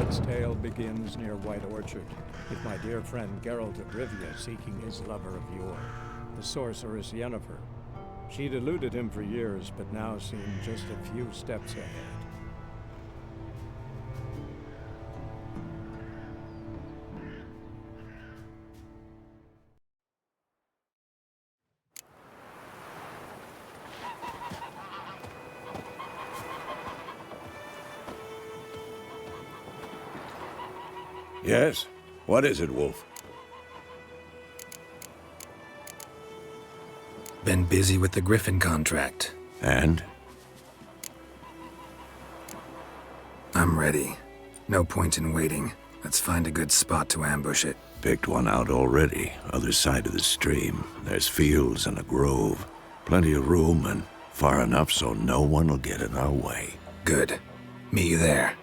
Next tale begins near White Orchard, with my dear friend Geralt of Rivia seeking his lover of yore, the sorceress Yennefer. She'd eluded him for years, but now seemed just a few steps ahead. Yes? What is it, Wolf? Been busy with the Griffin contract. And? I'm ready. No point in waiting. Let's find a good spot to ambush it. Picked one out already. Other side of the stream. There's fields and a grove. Plenty of room and far enough so no one will get in our way. Good. Meet you there.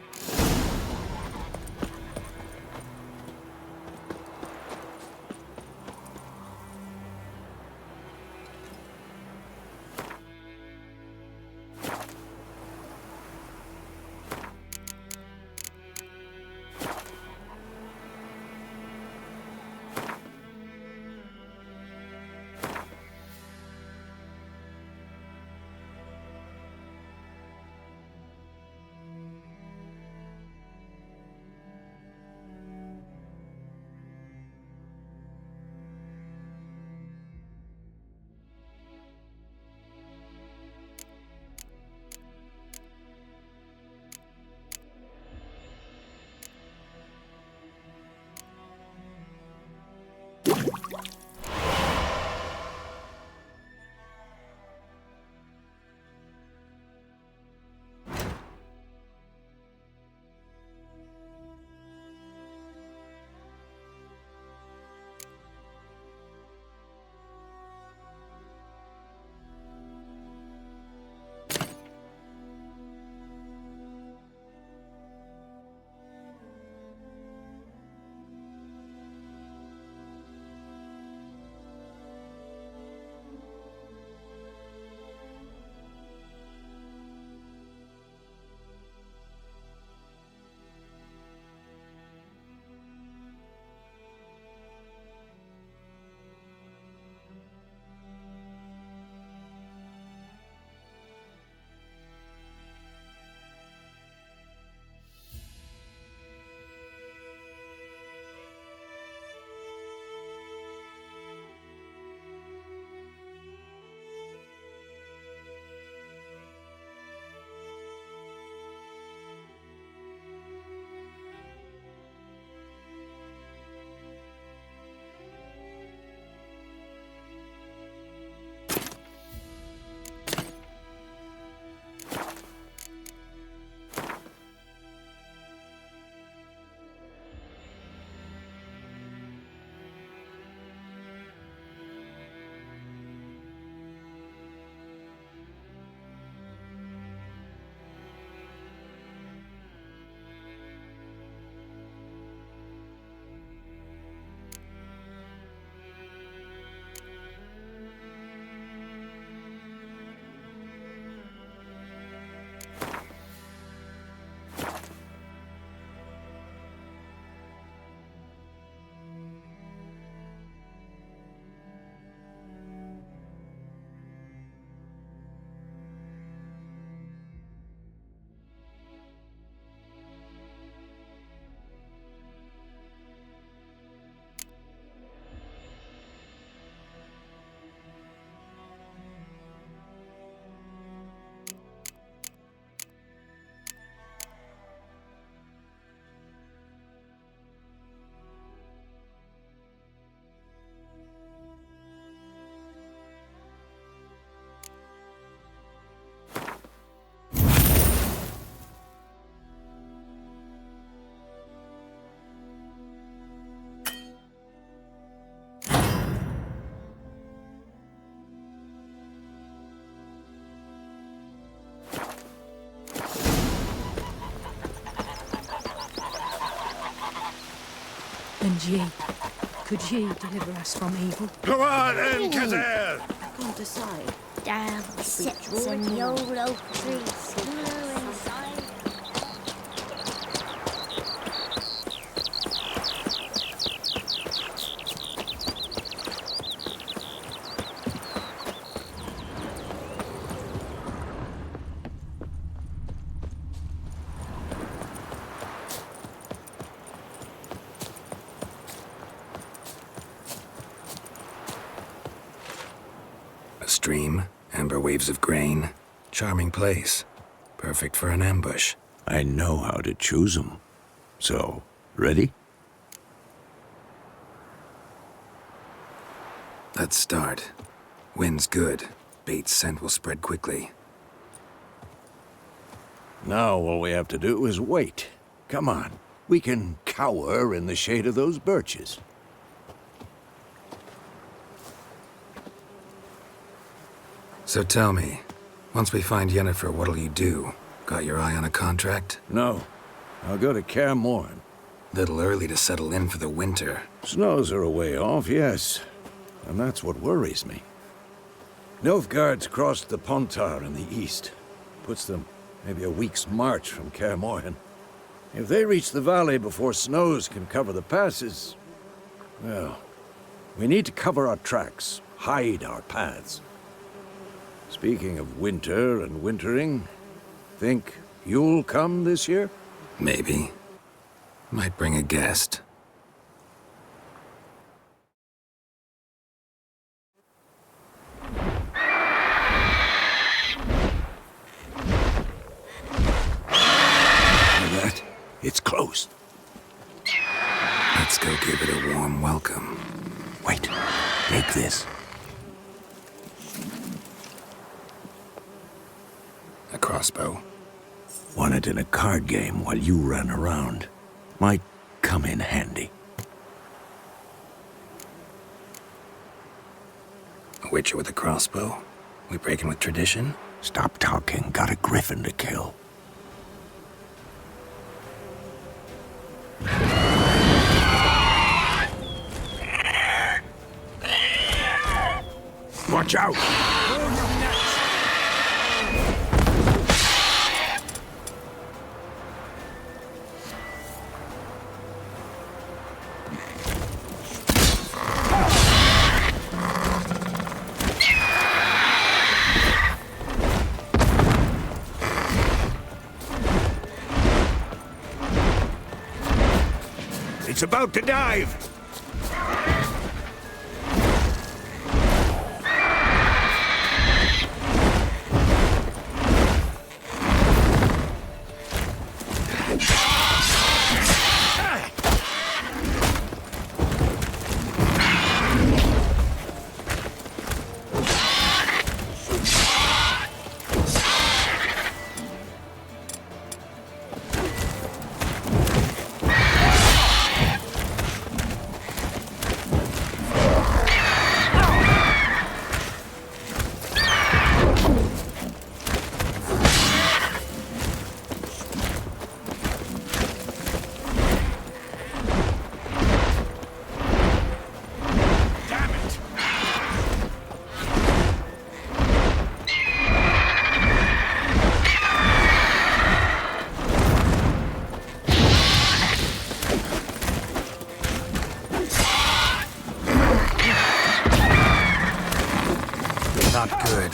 And ye, could ye deliver us from evil? Come on then, Kazir! I can't decide. Down sits in the old oak tree, similar inside. stream, amber waves of grain. Charming place. Perfect for an ambush. I know how to choose 'em. So, ready? Let's start. Wind's good. Bait's scent will spread quickly. Now all we have to do is wait. Come on. We can cower in the shade of those birches. So tell me, once we find Yennefer, what'll you do? Got your eye on a contract? No. I'll go to Kaer Morhen. Little early to settle in for the winter. Snows are a way off, yes. And that's what worries me. Nilfgaard's crossed the Pontar in the east. Puts them maybe a week's march from Kaer Morhen. If they reach the valley before snows can cover the passes, well, we need to cover our tracks, hide our paths. Speaking of winter and wintering, think you'll come this year? Maybe. Might bring a guest. That? It's close. Let's go give it a warm welcome. Wait, take this. A crossbow. Won it in a card game while you ran around. Might come in handy. A witcher with a crossbow? We breaking with tradition? Stop talking. Got a griffin to kill. Watch out! It's about to dive! Not good.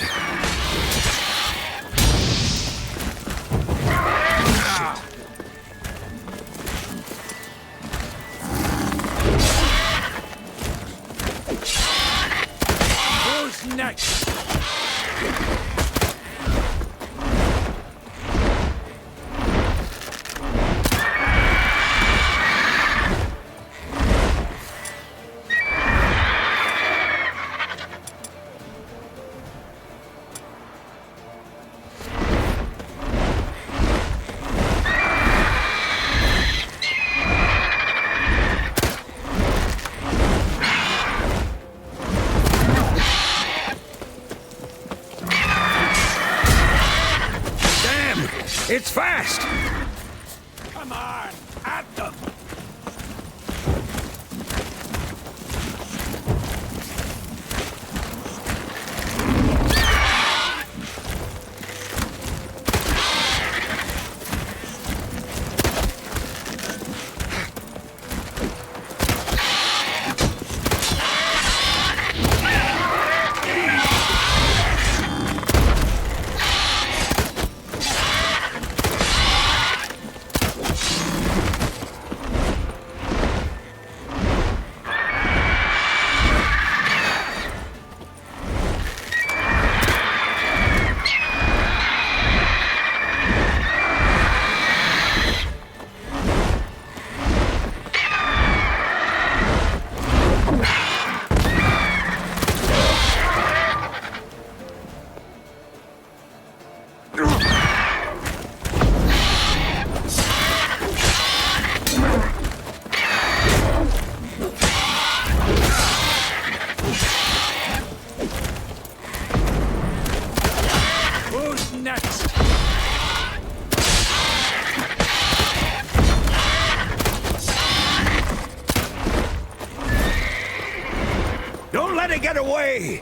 Who's next? It's fast! Come on, at them! get away!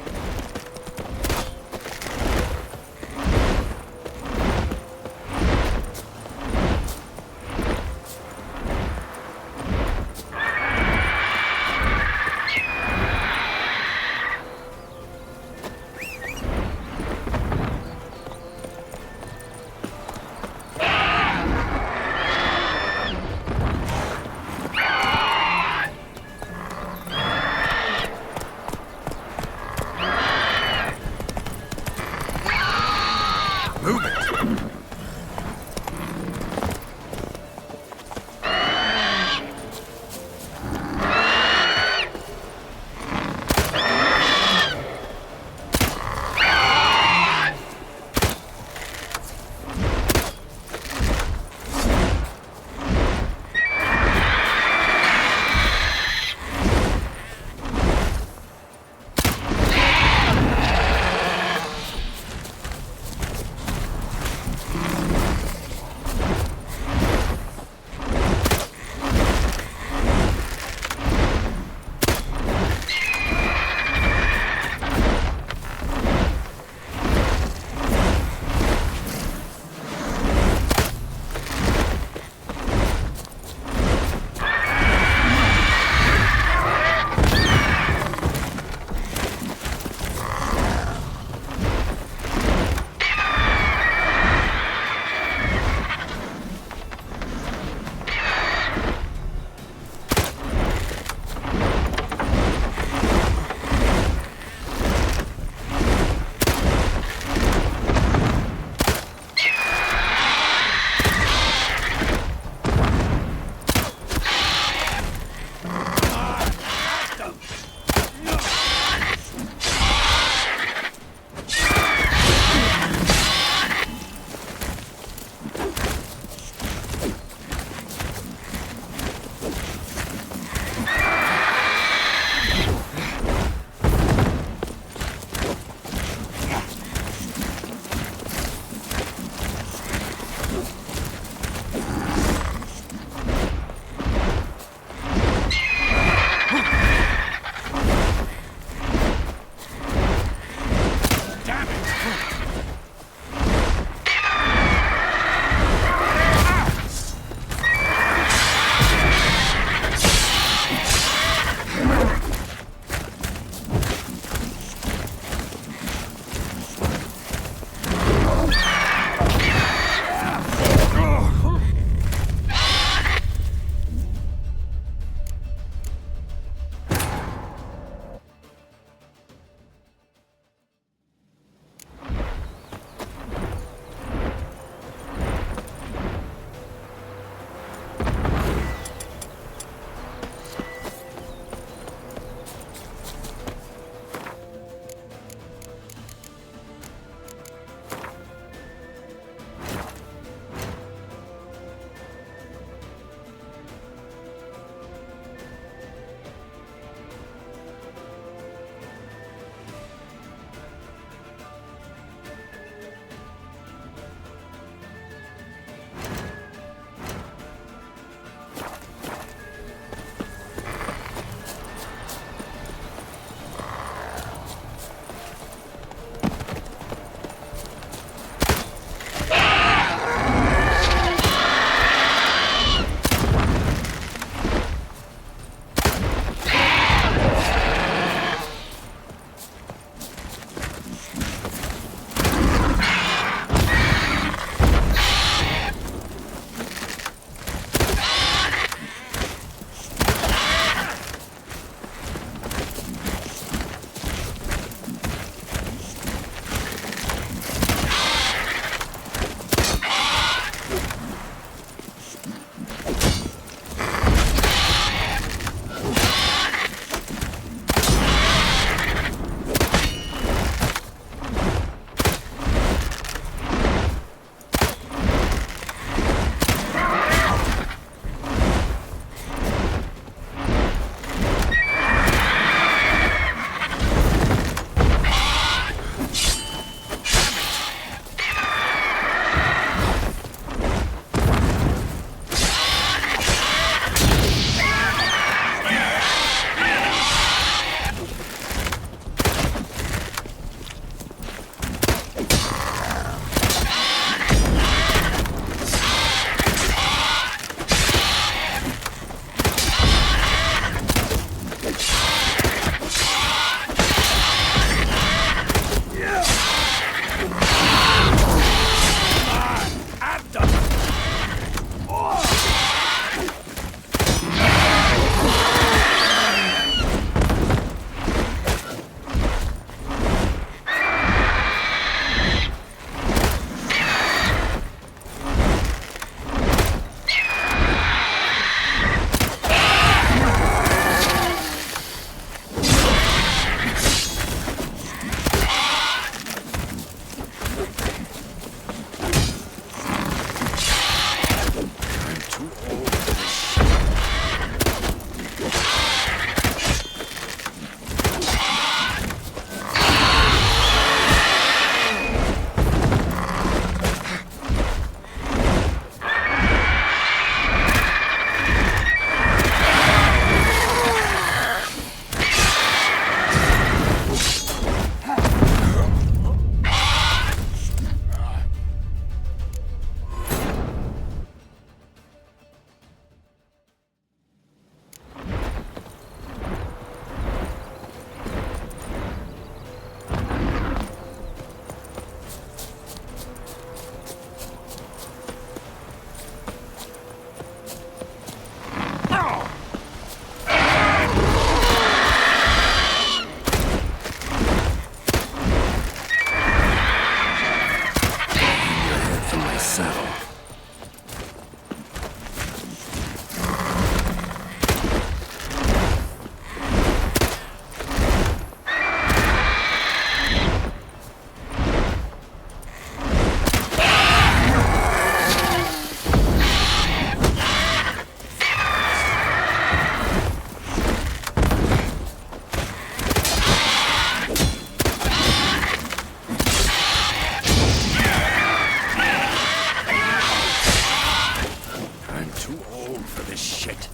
old for this shit.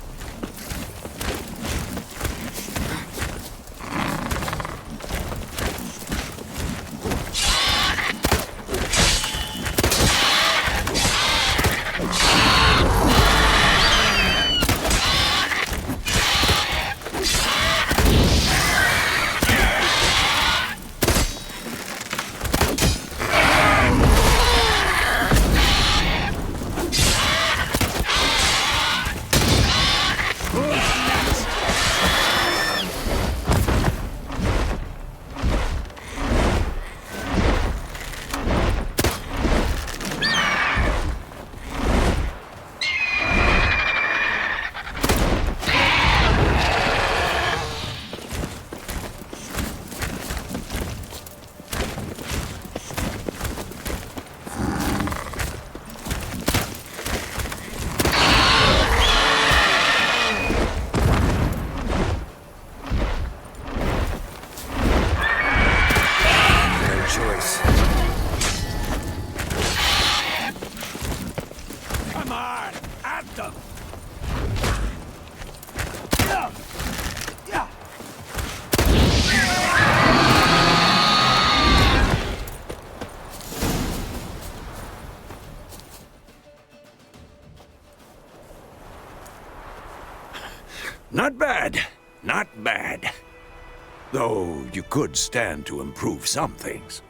Not bad. Not bad. Though you could stand to improve some things.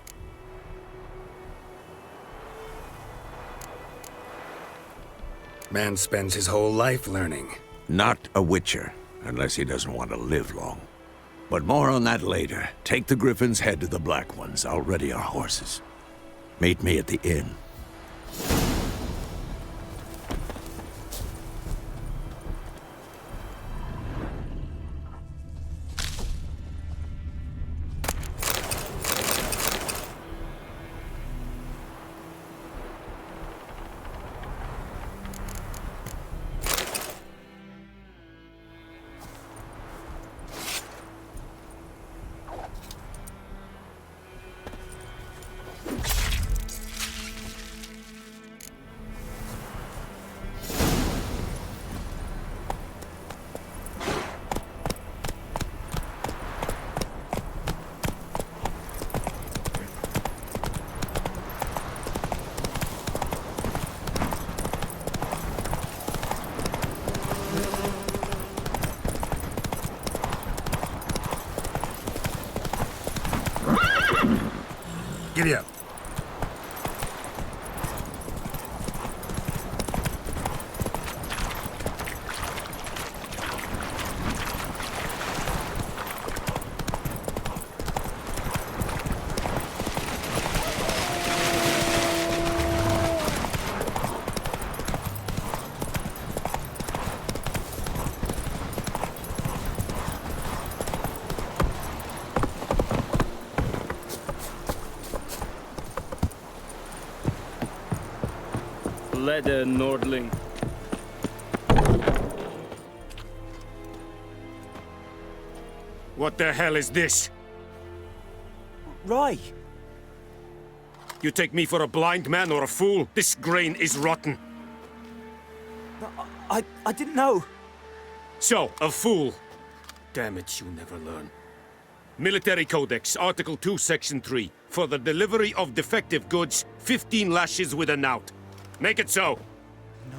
Man spends his whole life learning. Not a Witcher, unless he doesn't want to live long. But more on that later. Take the Griffin's head to the Black Ones. I'll ready our horses. Meet me at the inn. Giddy up. Leather, Nordling. What the hell is this? Rye! You take me for a blind man or a fool? This grain is rotten. I didn't know. So, a fool. Damn it, you never learn. Military Codex, Article 2, Section 3. For the delivery of defective goods, 15 lashes with a knout. Make it so.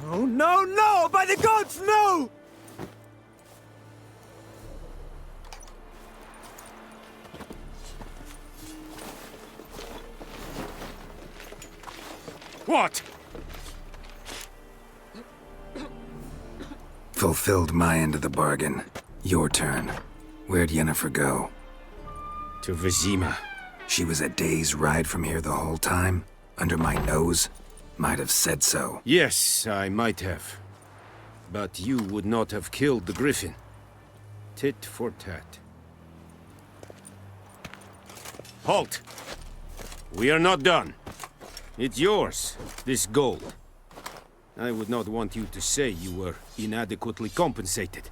No, no, no! By the gods, no! What? Fulfilled my end of the bargain. Your turn. Where'd Yennefer go? To Vizima. She was a day's ride from here the whole time? Under my nose? Might have said so. Yes, I might have. But you would not have killed the Griffin. Tit for tat. Halt! We are not done. It's yours, this gold. I would not want you to say you were inadequately compensated.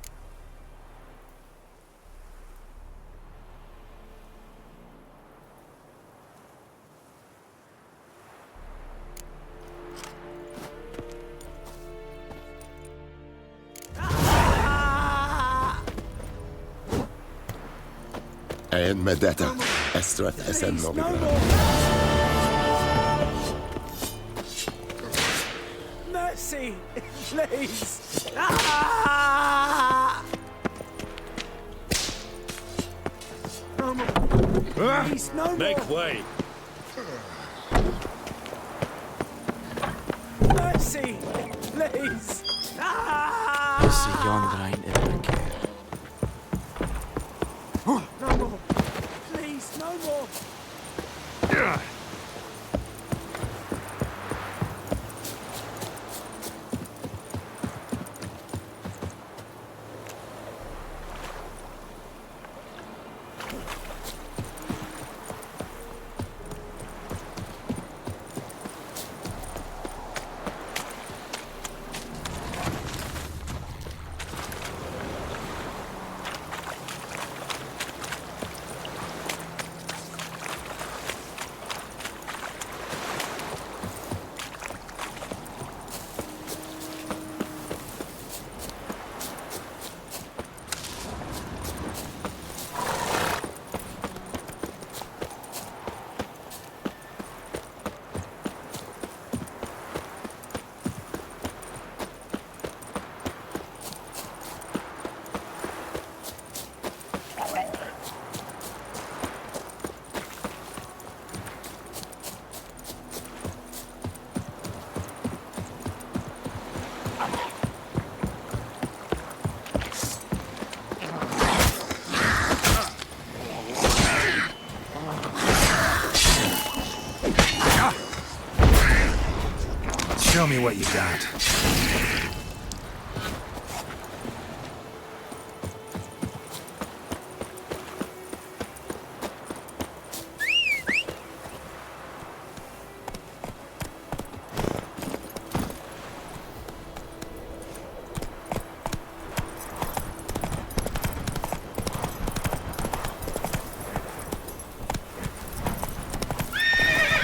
En med detta, Estrath SN Novigrad. Mercy, please. Ah! No more. Please, no more. Make way! Mercy, please. Ah! This is young that I ain't ever care. No more. Please, no more. Show me what you got.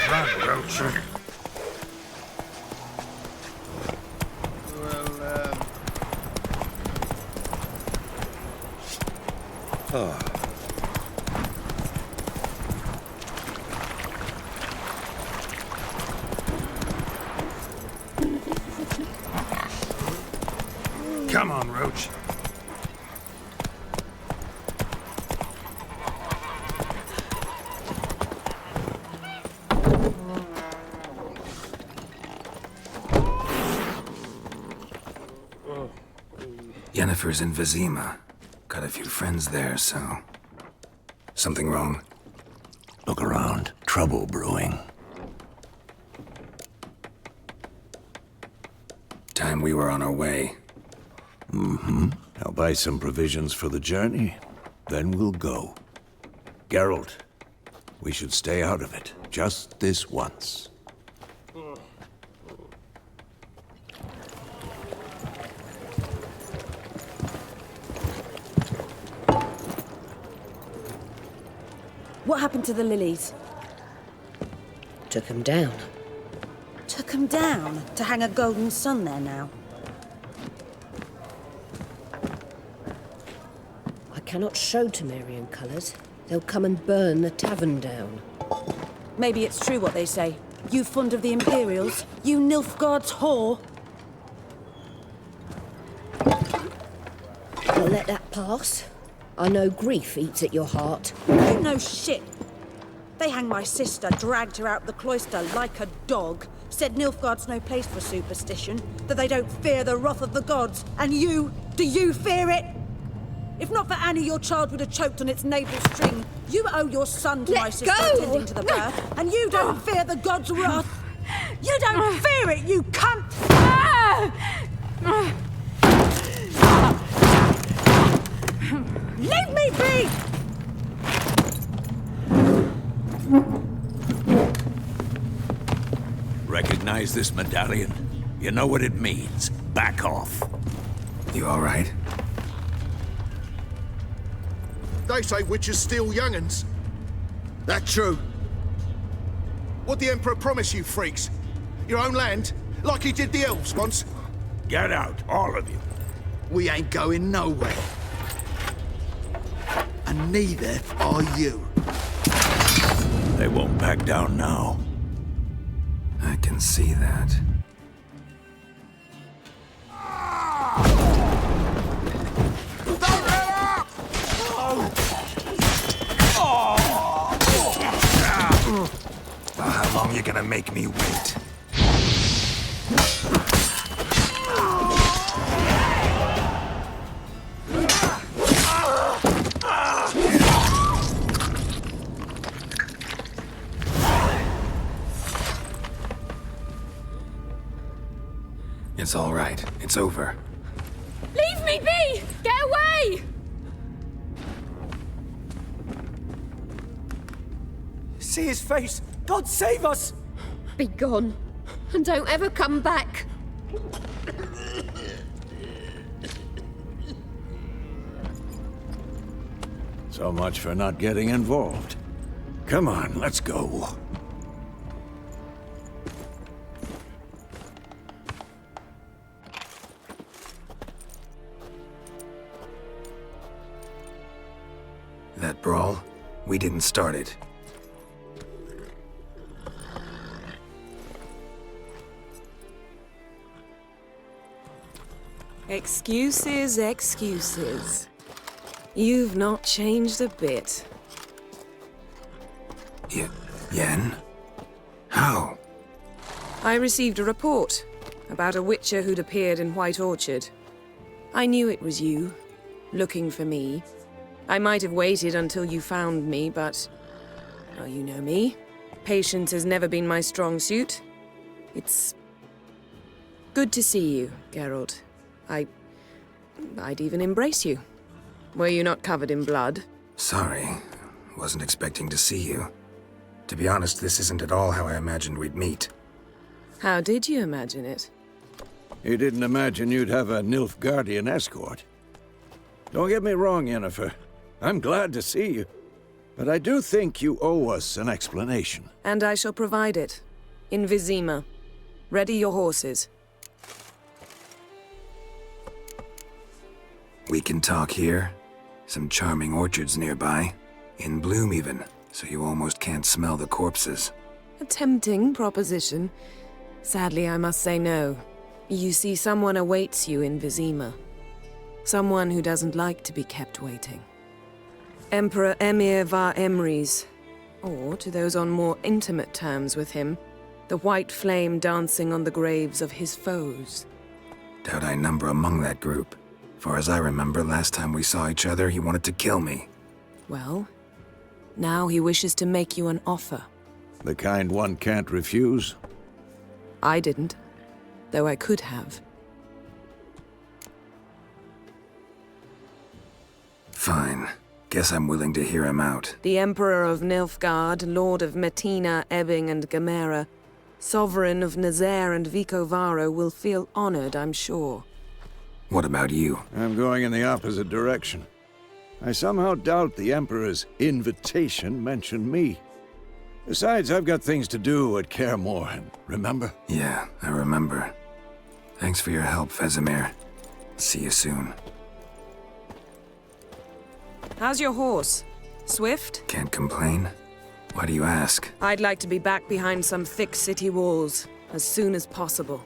Run, Roach. Come on, Roach. Yennefer's in Vizima. Got a few friends there, so... Something wrong? Look around. Trouble brewing. Time we were on our way. I'll buy some provisions for the journey, then we'll go. Geralt, we should stay out of it, just this once. What happened to the lilies? Took him down. Took 'em down to hang a golden sun there now. I cannot show Temerian colours. They'll come and burn the tavern down. Maybe it's true what they say. You fond of the Imperials? You Nilfgaard's whore? I'll let that pass. I know grief eats at your heart. You know shit. They hanged my sister, dragged her out the cloister like a dog, said Nilfgaard's no place for superstition, that they don't fear the wrath of the gods. And you, do you fear it? If not for Annie, your child would have choked on its navel string. You owe your son to my sister attending to the birth, and you don't fear the gods' wrath. You don't fear it, you cunt! Leave me be! Recognize this medallion? You know what it means. Back off. You all right? They say witches steal young'uns. That true? What the Emperor promise you, freaks? Your own land? Like he did the elves once? Get out, all of you. We ain't going nowhere. and neither are you. They won't back down now. I can see that. Well, how long you gonna make me wait? It's all right. It's over. Leave me be! Get away! See his face! God save us! Be gone. And don't ever come back. So much for not getting involved. Come on, let's go. That brawl, we didn't start it. Excuses, excuses. You've not changed a bit. Yen? How? I received a report about a witcher who'd appeared in White Orchard. I knew it was you, looking for me. I might have waited until you found me, but... well, you know me. Patience has never been my strong suit. It's... good to see you, Geralt. I'd even embrace you. Were you not covered in blood? Sorry. Wasn't expecting to see you. To be honest, this isn't at all how I imagined we'd meet. How did you imagine it? You didn't imagine you'd have a Nilfgaardian escort. Don't get me wrong, Yennefer. I'm glad to see you. But I do think you owe us an explanation. And I shall provide it. In Vizima. Ready your horses. We can talk here. Some charming orchards nearby. In bloom even, so you almost can't smell the corpses. A tempting proposition. Sadly, I must say no. You see, someone awaits you in Vizima. Someone who doesn't like to be kept waiting. Emperor Emir var Emrys. Or, to those on more intimate terms with him, the white flame dancing on the graves of his foes. Doubt I number among that group. Far as I remember, last time we saw each other, he wanted to kill me. Well, now he wishes to make you an offer. The kind one can't refuse? I didn't, though I could have. Fine. Guess I'm willing to hear him out. The Emperor of Nilfgaard, Lord of Metina, Ebbing, and Gamera, Sovereign of Nazaire and Vicovaro will feel honored, I'm sure. What about you? I'm going in the opposite direction. I somehow doubt the Emperor's invitation mentioned me. Besides, I've got things to do at Kaer Morhen, remember? Yeah, I remember. Thanks for your help, Vesemir. See you soon. How's your horse? Swift? Can't complain. Why do you ask? I'd like to be back behind some thick city walls as soon as possible.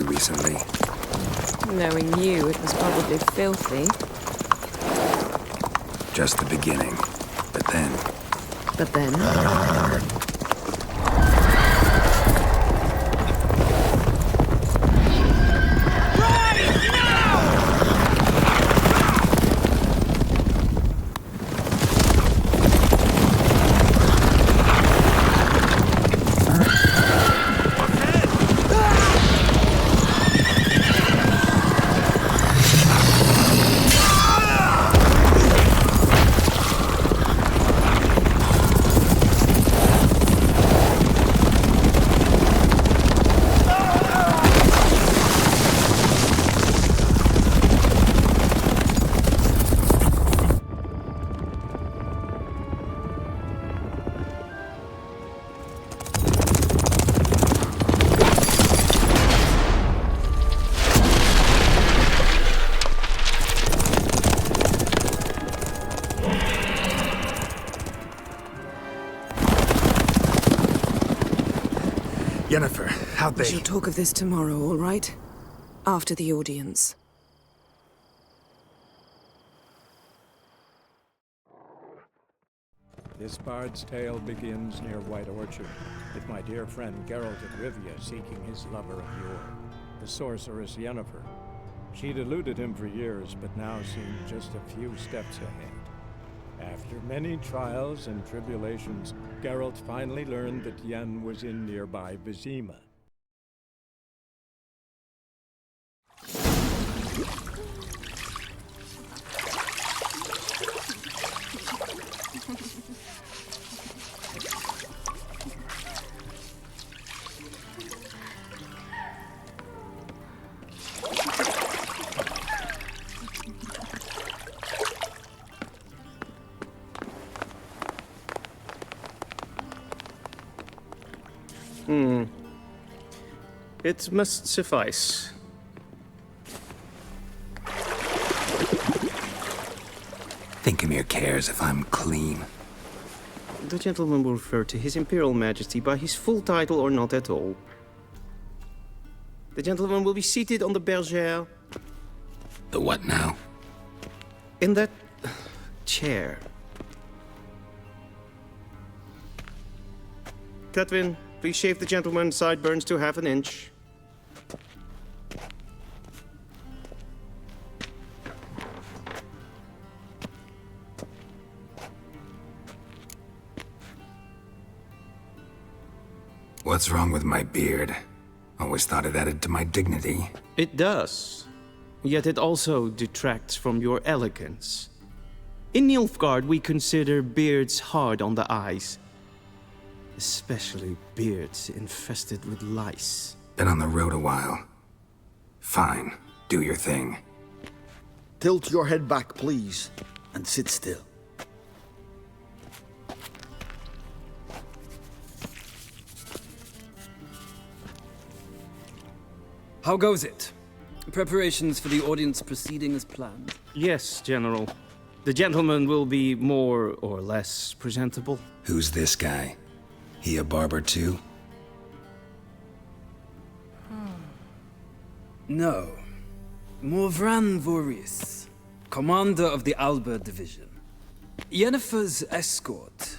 Recently. Knowing you, it was probably filthy. Just the beginning. But then... But then? Yennefer, how'd We shall talk of this tomorrow, all right? After the audience. This bard's tale begins near White Orchard, with my dear friend Geralt of Rivia seeking his lover of yore, the sorceress Yennefer. She'd eluded him for years, but now seemed just a few steps ahead. After many trials and tribulations, Geralt finally learned that Yen was in nearby Vizima. It must suffice. Thinkamere cares if I'm clean. The gentleman will refer to His Imperial Majesty by his full title or not at all. The gentleman will be seated on the bergère. The what now? In that chair. Cletwin, please shave the gentleman's sideburns to half an inch. What's wrong with my beard? Always thought it added to my dignity. It does. Yet it also detracts from your elegance. In Nilfgaard, we consider beards hard on the eyes. Especially beards infested with lice. Been on the road a while. Fine, do your thing. Tilt your head back, please, and sit still. How goes it? Preparations for the audience proceeding as planned? Yes, General. The gentleman will be more or less presentable. Who's this guy? He a barber too? No. Morvran Voorhis, commander of the Alba Division. Yennefer's escort.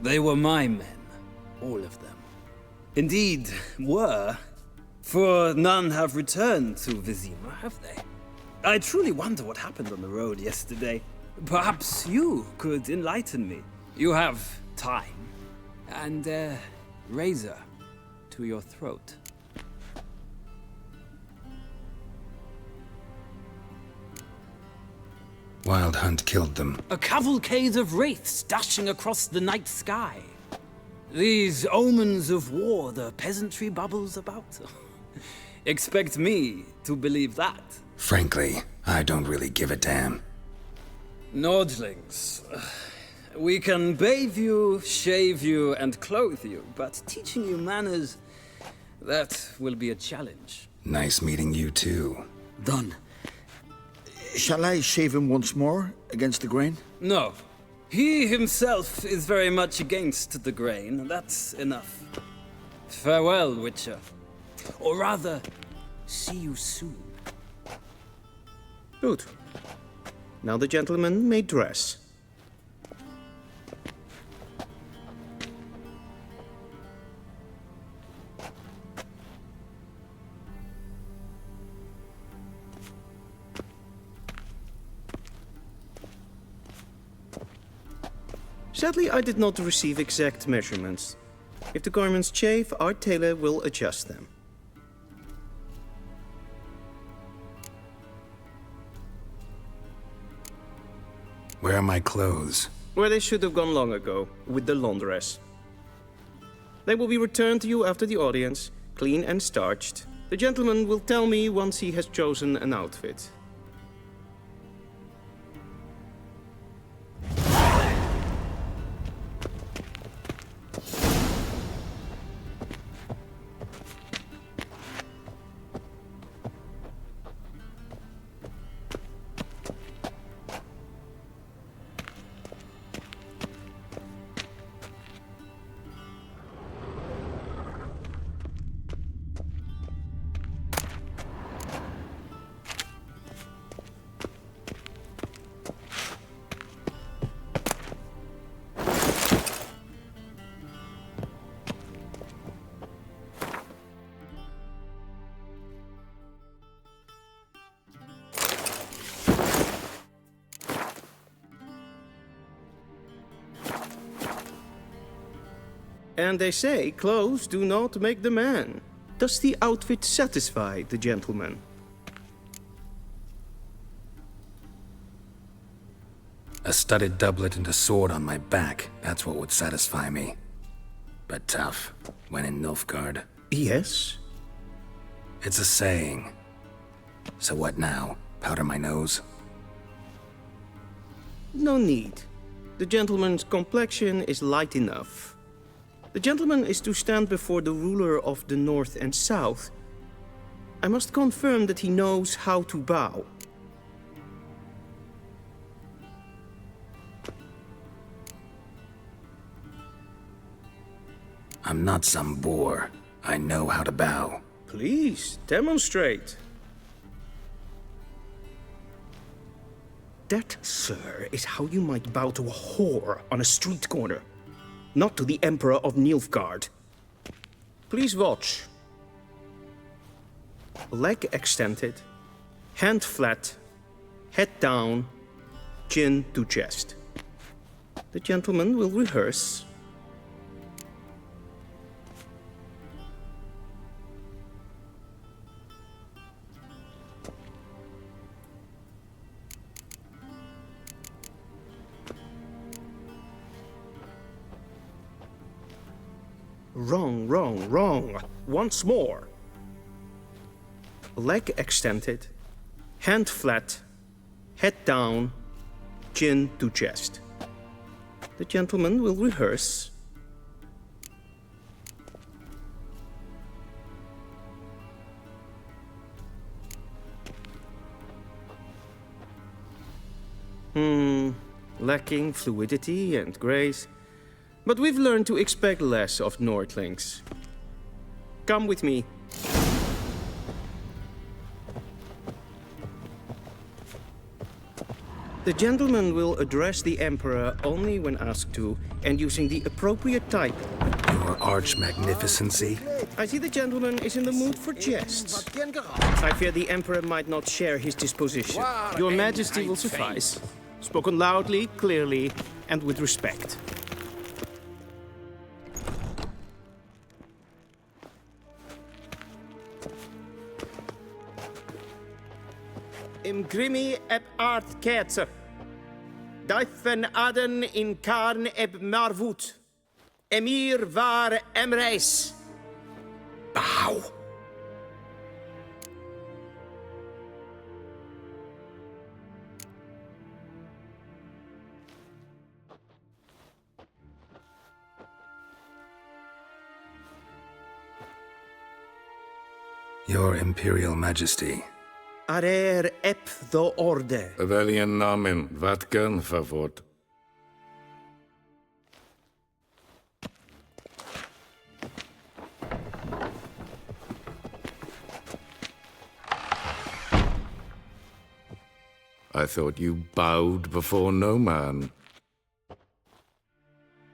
They were my men, all of them. Indeed, were. For none have returned to Vizima, have they? I truly wonder what happened on the road yesterday. Perhaps you could enlighten me. You have time. And a razor to your throat. Wild Hunt killed them. A cavalcade of wraiths dashing across the night sky. These omens of war the peasantry bubbles about. Expect me to believe that. Frankly, I don't really give a damn. Nordlings. We can bathe you, shave you, and clothe you, but teaching you manners, that will be a challenge. Nice meeting you too. Done. Shall I shave him once more, against the grain? No. He himself is very much against the grain, that's enough. Farewell, Witcher. Or rather, see you soon. Good. Now the gentleman may dress. Sadly, I did not receive exact measurements. If the garments chafe, our tailor will adjust them. Where are my clothes? Where they should have gone long ago, with the laundress. They will be returned to you after the audience, clean and starched. The gentleman will tell me once he has chosen an outfit. And they say clothes do not make the man. Does the outfit satisfy the gentleman? A studded doublet and a sword on my back, that's what would satisfy me. But tough, when in Nilfgaard. Yes? It's a saying. So what now? Powder my nose? No need. The gentleman's complexion is light enough. The gentleman is to stand before the ruler of the North and South. I must confirm that he knows how to bow. I'm not some boor. I know how to bow. Please, demonstrate. That, sir, is how you might bow to a whore on a street corner, not to the Emperor of Nilfgaard. Please watch. Leg extended, hand flat, head down, chin to chest. The gentleman will rehearse. Wrong, wrong, wrong. Once more. Leg extended, hand flat, head down, chin to chest. The gentleman will rehearse. Lacking fluidity and grace. But we've learned to expect less of Nordlings. Come with me. The gentleman will address the Emperor only when asked to, and using the appropriate type. Your arch-magnificency? I see the gentleman is in the mood for jests. I fear the Emperor might not share his disposition. Your Majesty will suffice. Spoken loudly, clearly, and with respect. Im grimi eb art ketzer. Daifen aden in karn eb marvut. Emir var emreis. Bow. Your Imperial Majesty. Arer ep the orde. Welchen Namen? Wat gern verwort? I thought you bowed before no man.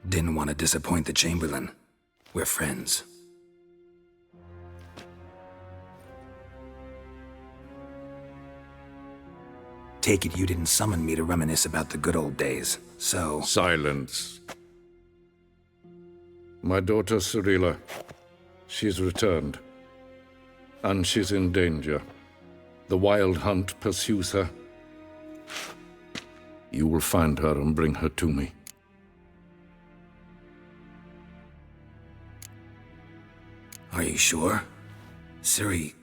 Didn't want to disappoint the Chamberlain. We're friends. Take it you didn't summon me to reminisce about the good old days, so... Silence. My daughter Cirilla, she's returned. And she's in danger. The Wild Hunt pursues her. You will find her and bring her to me. Are you sure? Ciri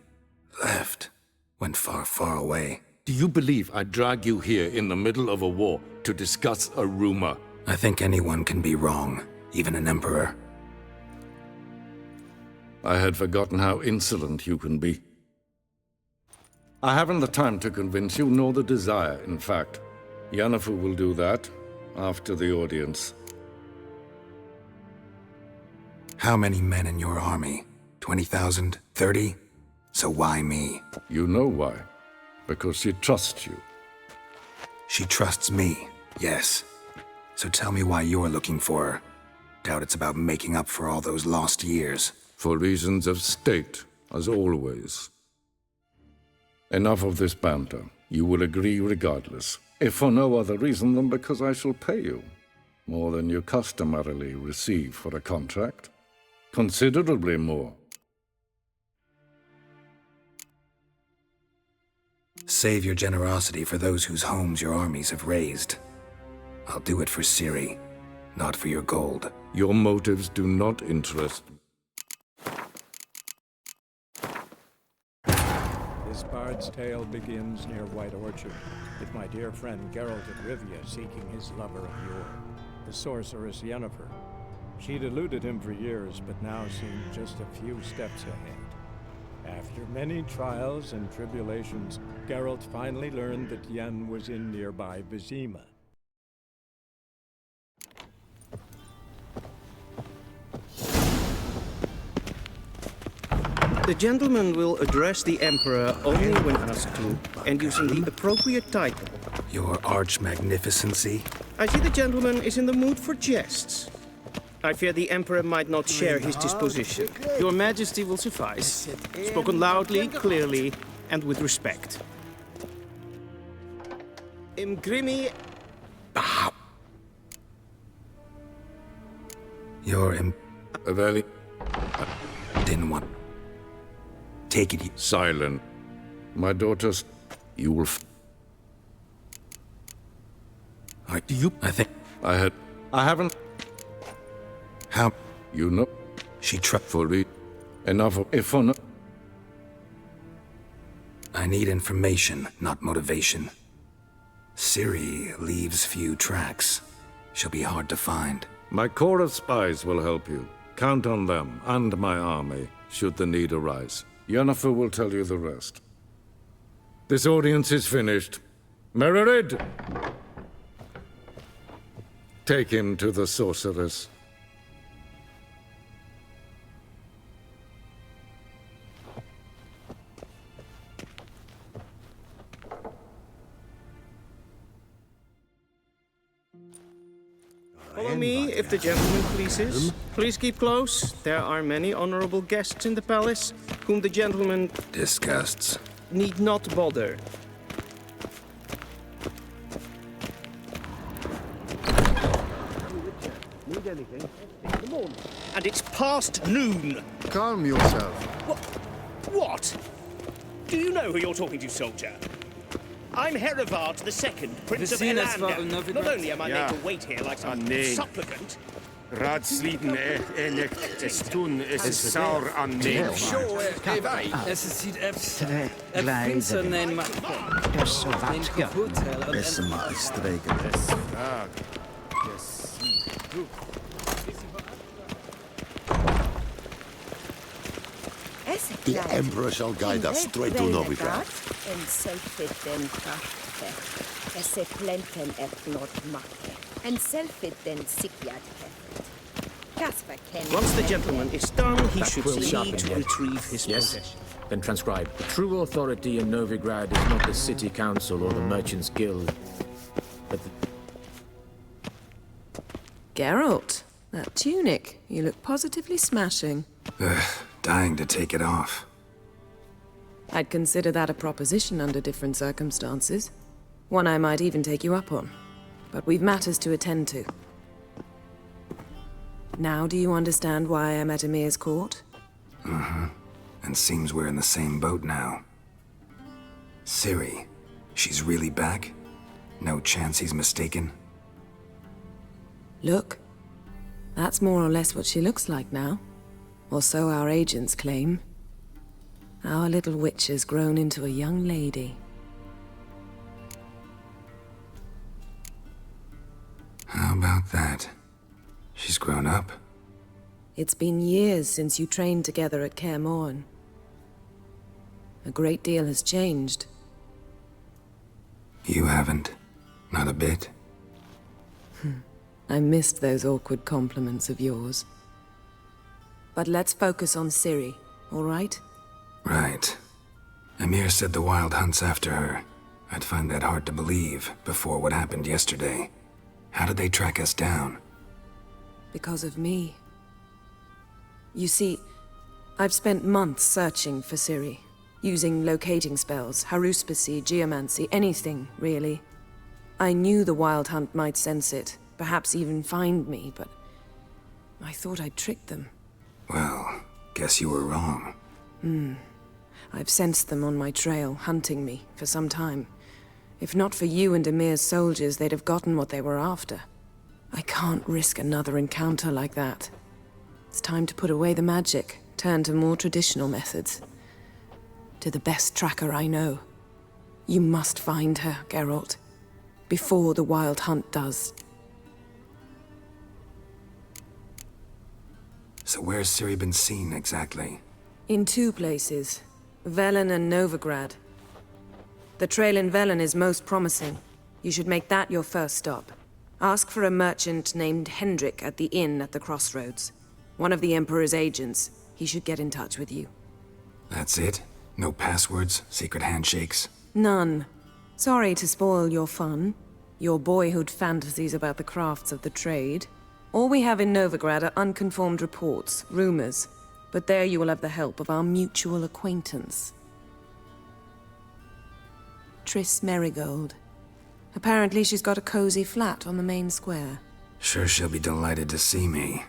left. Went far, far away. Do you believe I'd drag you here in the middle of a war to discuss a rumor? I think anyone can be wrong, even an emperor. I had forgotten how insolent you can be. I haven't the time to convince you, nor the desire, in fact. Yennefer will do that after the audience. How many men in your army? 20,000? 30? So why me? You know why. Because she trusts you. She trusts me, yes. So tell me why you're looking for her. Doubt it's about making up for all those lost years. For reasons of state, as always. Enough of this banter. You will agree regardless. If for no other reason than because I shall pay you. More than you customarily receive for a contract. Considerably more. Save your generosity for those whose homes your armies have razed. I'll do it for Ciri, not for your gold. Your motives do not interest me. This bard's tale begins near White Orchard, with my dear friend Geralt of Rivia seeking his lover of yore, the sorceress Yennefer. She'd eluded him for years, but now seemed just a few steps ahead. After many trials and tribulations, Geralt finally learned that Yen was in nearby Vizima. The gentleman will address the Emperor only when asked to, and using the appropriate title. Your Arch-Magnificency? I see the gentleman is in the mood for jests. I fear the Emperor might not share his disposition. Your Majesty will suffice. Spoken loudly, clearly, and with respect. Imgrimi... You're Very... Didn't want... Take it... Silent. My daughters... You will... I think... I haven't... How... You know... She fully... Enough of... If on... I need information, not motivation. Ciri leaves few tracks. She'll be hard to find. My corps of spies will help you. Count on them, and my army, should the need arise. Yennefer will tell you the rest. This audience is finished. Mererid! Take him to the sorceress. Follow me, if the gentleman pleases. Please keep close. There are many honorable guests in the palace, whom the gentleman... Disgusts. ...need not bother. Need anything? In the morning. And it's past noon. Calm yourself. What? Do you know who you're talking to, soldier? I'm Herivard II, Prince of Elander. Not only am I made to wait here like some supplicant... Raadsleden elect is toen is saur aan neem. Es ziet Prinsen neem maar. Dus wat ja. Es maar streken. The Emperor shall guide us straight to Novigrad. En selfit den krachte. Esse plenten blod makke. En selfit den sigjad kefet. Casper ken. Once the gentleman is done, he should proceed to retrieve his possession. Then transcribe. The true authority in Novigrad is not the city council or the merchants' guild, but the... Geralt, that tunic. You look positively smashing. Dying to take it off. I'd consider that a proposition under different circumstances. One I might even take you up on. But we've matters to attend to. Now do you understand why I'm at Emir's court? Mm-hmm. And seems we're in the same boat now. Ciri, she's really back? No chance he's mistaken? Look. That's more or less what she looks like now. Or so our agents claim. Our little witch has grown into a young lady. How about that? She's grown up? It's been years since you trained together at Kaer Morhen. A great deal has changed. You haven't. Not a bit. I missed those awkward compliments of yours. But let's focus on Ciri, all right? Right. Emir said the Wild hunt's after her. I'd find that hard to believe before what happened yesterday. How did they track us down? Because of me. You see, I've spent months searching for Ciri, using locating spells, haruspicy, geomancy, anything, really. I knew the Wild Hunt might sense it, perhaps even find me, but I thought I'd tricked them. Well, guess you were wrong. I've sensed them on my trail, hunting me, for some time. If not for you and Emir's soldiers, they'd have gotten what they were after. I can't risk another encounter like that. It's time to put away the magic, turn to more traditional methods. To the best tracker I know. You must find her, Geralt. Before the Wild Hunt does. So where's Ciri been seen, exactly? In 2 places. Velen and Novigrad. The trail in Velen is most promising. You should make that your first stop. Ask for a merchant named Hendrik at the inn at the crossroads. One of the Emperor's agents. He should get in touch with you. That's it? No passwords, secret handshakes? None. Sorry to spoil your fun. Your boyhood fantasies about the crafts of the trade. All we have in Novigrad are unconfirmed reports, rumors. But there you will have the help of our mutual acquaintance. Triss Merigold. Apparently she's got a cozy flat on the main square. Sure she'll be delighted to see me.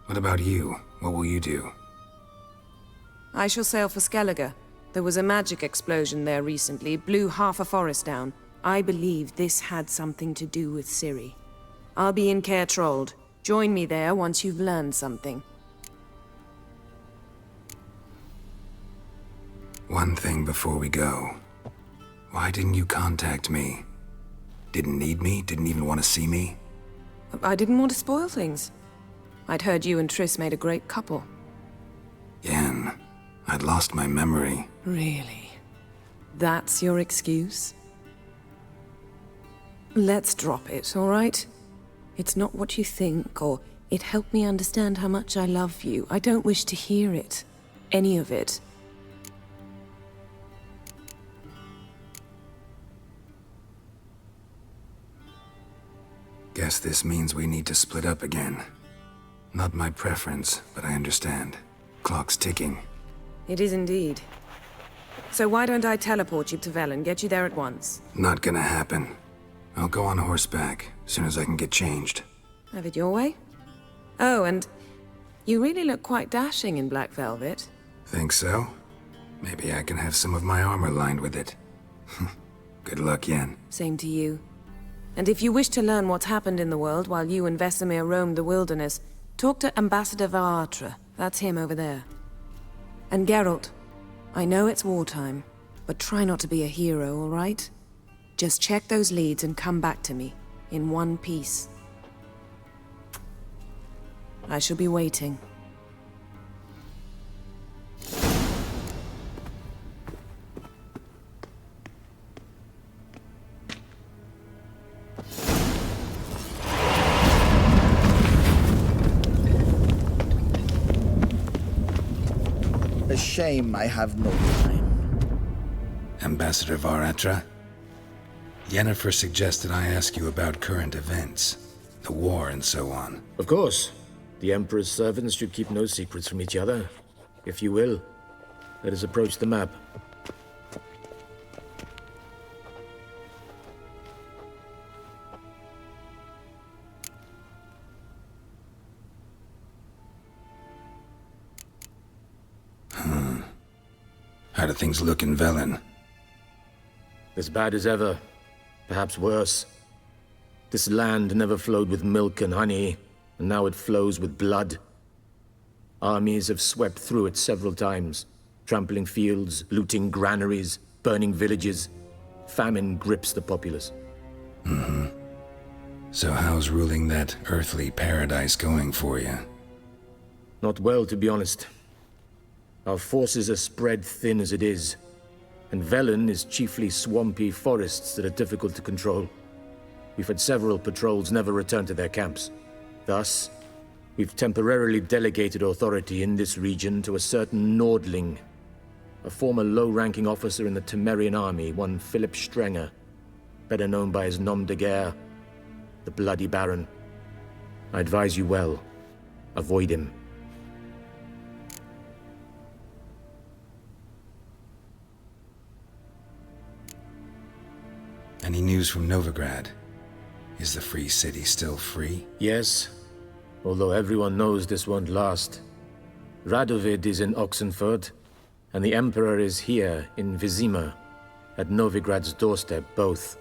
What about you? What will you do? I shall sail for Skellige. There was a magic explosion there recently, blew half a forest down. I believe this had something to do with Ciri. I'll be in Caer Trold. Join me there once you've learned something. One thing before we go. Why didn't you contact me? Didn't need me? Didn't even want to see me? I didn't want to spoil things. I'd heard you and Triss made a great couple. Yen, I'd lost my memory. Really? That's your excuse? Let's drop it, all right? It's not what you think, or it helped me understand how much I love you. I don't wish to hear it. Any of it. Guess this means we need to split up again. Not my preference, but I understand. Clock's ticking. It is indeed. So why don't I teleport you to Velen, get you there at once? Not gonna happen. I'll go on horseback, as soon as I can get changed. Have it your way? Oh, and you really look quite dashing in black velvet. Think so? Maybe I can have some of my armor lined with it. Good luck, Yen. Same to you. And if you wish to learn what's happened in the world while you and Vesemir roamed the wilderness, talk to Ambassador Varatra. That's him over there. And Geralt, I know it's wartime, but try not to be a hero, all right? Just check those leads and come back to me, in one piece. I shall be waiting. A shame I have no time. Ambassador Varatra? Yennefer suggested I ask you about current events, the war and so on. Of course. The Emperor's servants should keep no secrets from each other. If you will, let us approach the map. How do things look in Velen? As bad as ever. Perhaps worse. This land never flowed with milk and honey, and now it flows with blood. Armies have swept through it several times, trampling fields, looting granaries, burning villages. Famine grips the populace. So how's ruling that earthly paradise going for you? Not well, to be honest. Our forces are spread thin as it is, and Velen is chiefly swampy forests that are difficult to control. We've had several patrols never return to their camps. Thus, we've temporarily delegated authority in this region to a certain Nordling, a former low-ranking officer in the Temerian army, one Philip Strenger, better known by his nom de guerre, the Bloody Baron. I advise you well. Avoid him. Any news from Novigrad? Is the Free City still free? Yes, although everyone knows this won't last. Radovid is in Oxenford, and the Emperor is here in Vizima, at Novigrad's doorstep, both.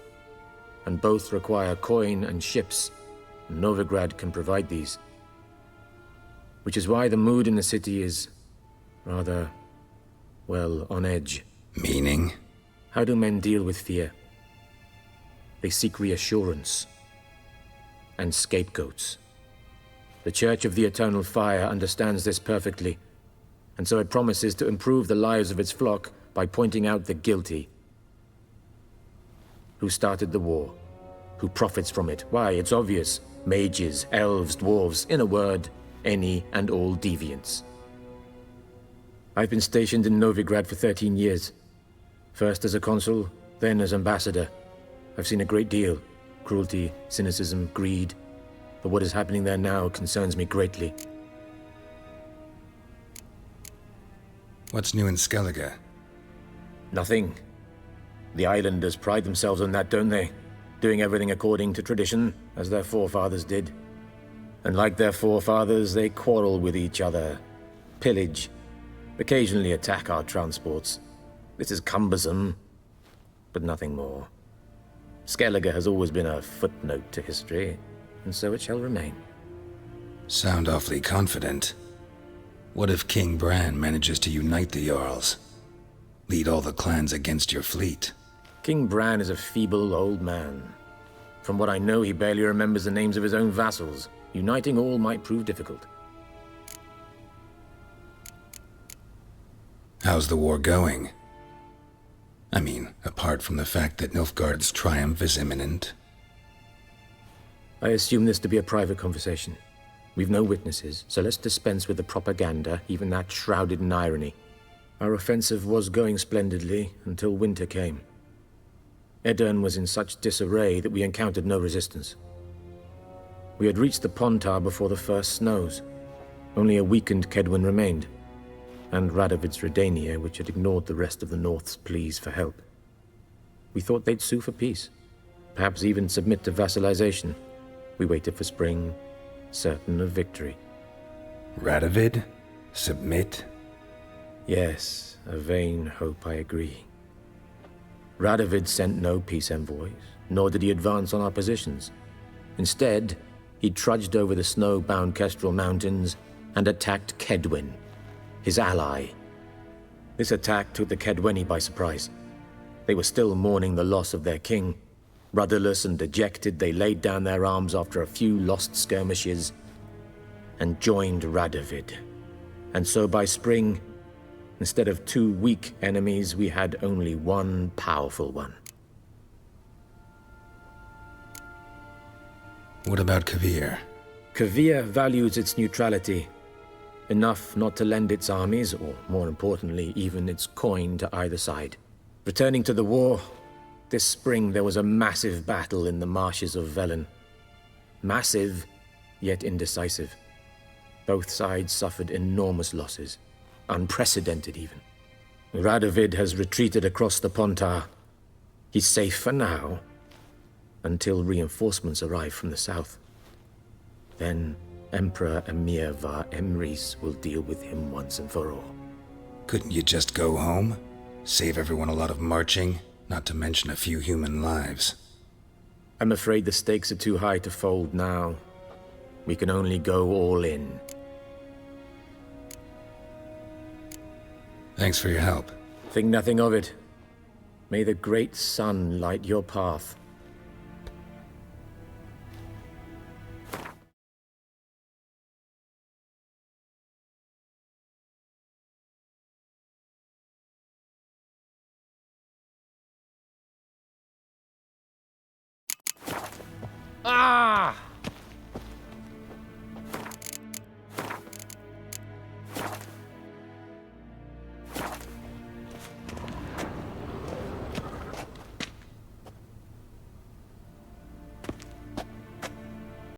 And both require coin and ships. Novigrad can provide these. Which is why the mood in the city is rather, well, on edge. Meaning? How do men deal with fear? They seek reassurance and scapegoats. The Church of the Eternal Fire understands this perfectly, and so it promises to improve the lives of its flock by pointing out the guilty. Who started the war? Who profits from it? Why, it's obvious. Mages, elves, dwarves, in a word, any and all deviants. I've been stationed in Novigrad for 13 years. First as a consul, then as ambassador. I've seen a great deal. Cruelty, cynicism, greed. But what is happening there now concerns me greatly. What's new in Skellige? Nothing. The islanders pride themselves on that, don't they? Doing everything according to tradition, as their forefathers did. And like their forefathers, they quarrel with each other, pillage, occasionally attack our transports. This is cumbersome, but nothing more. Skellige has always been a footnote to history, and so it shall remain. Sound awfully confident. What if King Bran manages to unite the Jarls? Lead all the clans against your fleet? King Bran is a feeble old man. From what I know, he barely remembers the names of his own vassals. Uniting all might prove difficult. How's the war going? I mean, apart from the fact that Nilfgaard's triumph is imminent. I assume this to be a private conversation. We've no witnesses, so let's dispense with the propaganda, even that shrouded in irony. Our offensive was going splendidly until winter came. Edirn was in such disarray that we encountered no resistance. We had reached the Pontar before the first snows. Only a weakened Kedwin remained, and Radovid's Redania, which had ignored the rest of the North's pleas for help. We thought they'd sue for peace, perhaps even submit to vassalization. We waited for spring, certain of victory. Radovid? Submit? Yes, a vain hope, I agree. Radovid sent no peace envoys, nor did he advance on our positions. Instead, he trudged over the snow-bound Kestrel Mountains and attacked Kedwin, his ally. This attack took the Kedweni by surprise. They were still mourning the loss of their king. Rudderless and dejected, they laid down their arms after a few lost skirmishes and joined Radovid. And so by spring, instead of 2 weak enemies, we had only 1 powerful one. What about Kovir? Kovir values its neutrality, enough not to lend its armies, or more importantly, even its coin to either side. Returning to the war, this spring there was a massive battle in the marshes of Velen. Massive, yet indecisive. Both sides suffered enormous losses. Unprecedented, even. Radovid has retreated across the Pontar. He's safe for now, until reinforcements arrive from the south. Then Emperor Emir var Emrys will deal with him once and for all. Couldn't you just go home? Save everyone a lot of marching, not to mention a few human lives. I'm afraid the stakes are too high to fold now. We can only go all in. Thanks for your help. Think nothing of it. May the great sun light your path. Ah!